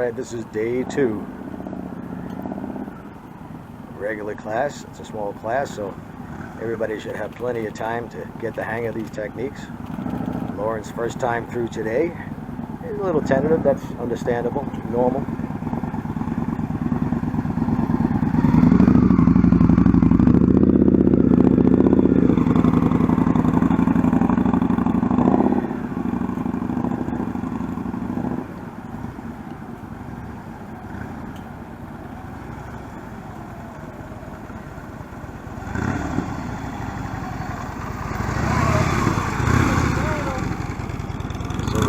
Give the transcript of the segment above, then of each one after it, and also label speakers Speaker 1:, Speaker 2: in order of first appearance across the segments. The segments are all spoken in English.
Speaker 1: Alright, this is day 2. Regular class. It's a small class, so everybody should have plenty of time to get the hang of these techniques. Lauren's first time through today. He's a little tentative, that's understandable, normal.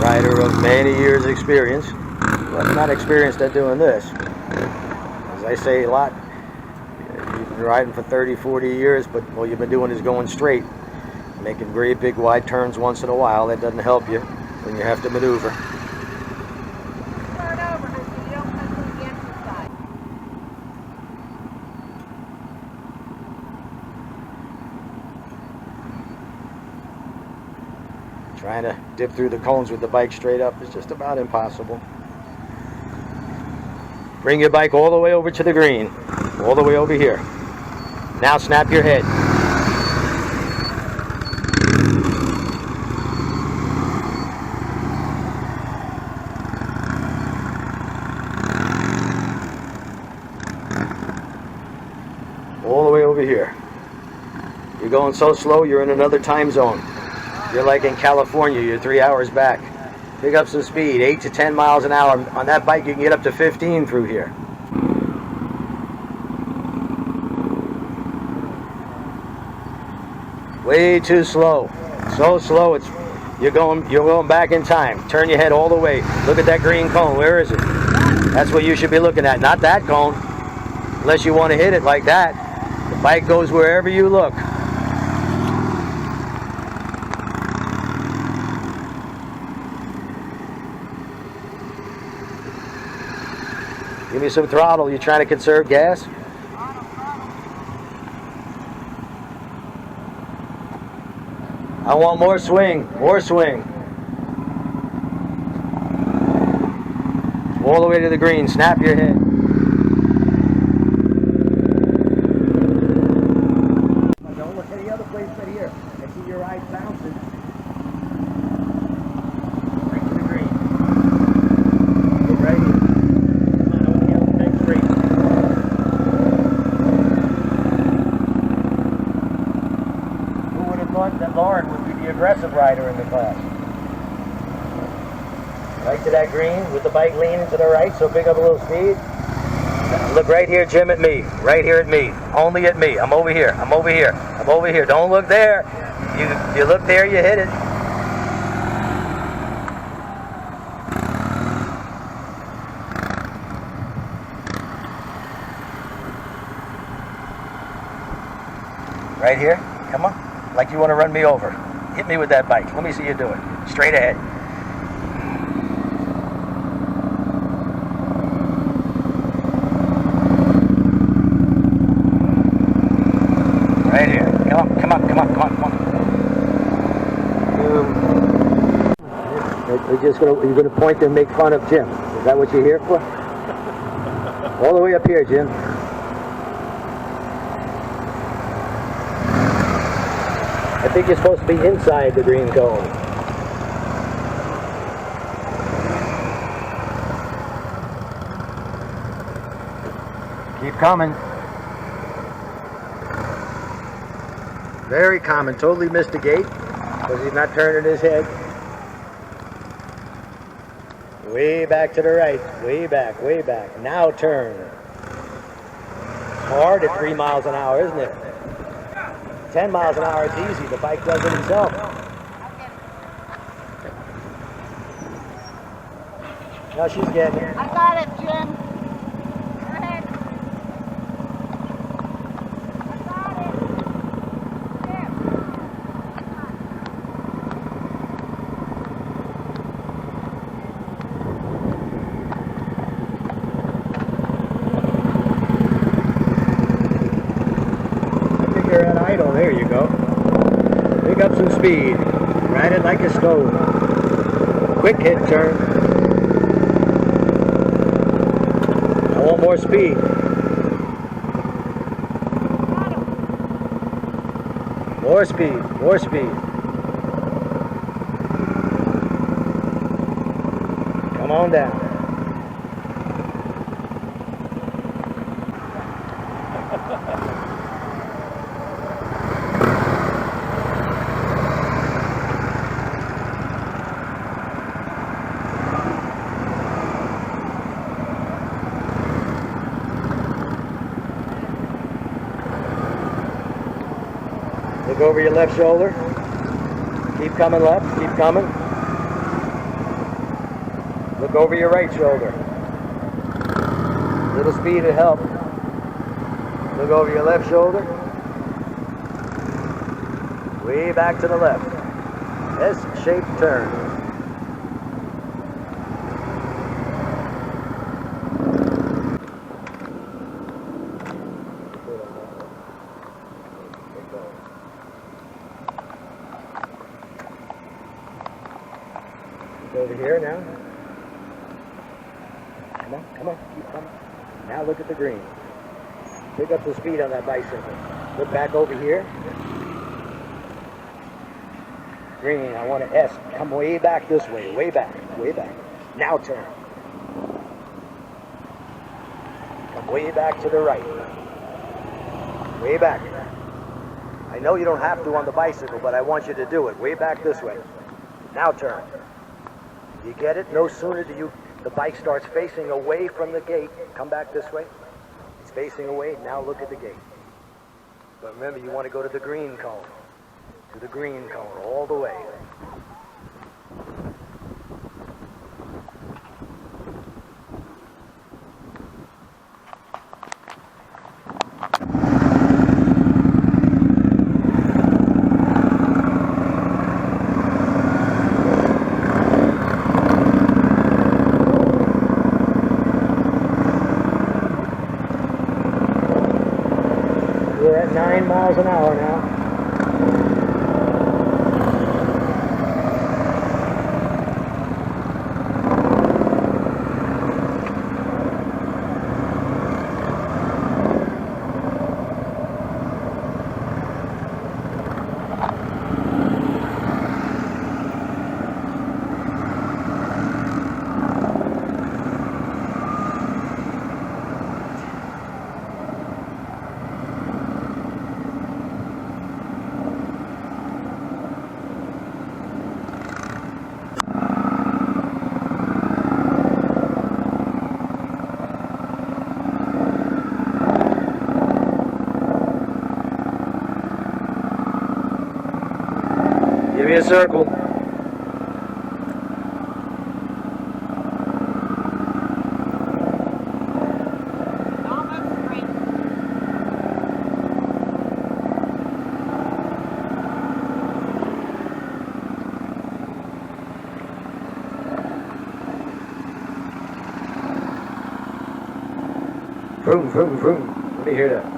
Speaker 1: Rider of many years experience, but not experienced at doing this. As I say a lot, you've been riding for 30, 40 years, but all you've been doing is going straight, making great big wide turns once in a while. That doesn't help you when you have to maneuver.
Speaker 2: Start over because you don't have to do the exercise.
Speaker 1: Trying to dip through the cones with the bike straight up is just about impossible. Bring your bike all the way over to the green, all the way over here. Now snap your head. All the way over here. You're going so slow, you're in another time zone. You're like in California, you're 3 hours back. Pick up some speed, 8 to 10 miles an hour. On that bike, you can get up to 15 through here. Way too slow. So slow, you're going back in time. Turn your head all the way. Look at that green cone. Where is it? That's what you should be looking at, not that cone. Unless you want to hit it like that. The bike goes wherever you look. Give me some throttle. You trying to conserve gas? I want more swing. More swing. All the way to the green. Snap your head. Don't look any other place but here. I see your eyes bouncing. Right to the green. Get right here. That Lauren would be the aggressive rider in the class. Right to that green with the bike leaning to the right, so pick up a little speed. Look right here, Jim, at me. Right here at me. Only at me. I'm over here. I'm over here. I'm over here. Don't look there. You look there, you hit it. Right here. Come on. Like you want to run me over. Hit me with that bike. Let me see you do it. Straight ahead. Right here. Come on, come on, come on, come on, come on. You're gonna point and make fun of Jim. Is that what you're here for? All the way up here, Jim. I think you're supposed to be inside the green cone. Keep coming. Very common. Totally missed the gate because he's not turning his head. Way back to the right. Way back, way back. Now turn. It's hard at 3 miles an hour, isn't it? 10 miles an hour is easy. The bike does it himself. Now she's getting it.
Speaker 2: I got it, Jim. Go ahead. I got it. Jim.
Speaker 1: You're at idle. There you go. Pick up some speed. Ride it like a stove. Quick hit turn. more speed. More speed, more speed. Come on down. Look over your left shoulder. Keep coming left, keep coming. Look over your right shoulder. Little speed to help. Look over your left shoulder. Way back to the left. S-shaped turn. Over here now. Come on, keep coming. Now look at the green. Pick up the speed on that bicycle. Look back over here. Green, I want to S. Come way back this way, way back, way back. Now turn. Come way back to the right. Way back. I know you don't have to on the bicycle, but I want you to do it. Way back this way. Now turn. You get it? No sooner do the bike starts facing away from the gate. Come back this way. It's facing away. Now look at the gate. But remember, you want to go to the green cone. To the green cone, all the way. We're at 9 miles an hour now. Give me a circle.
Speaker 2: Almost straight.
Speaker 1: Vroom, vroom, vroom. Let me hear that.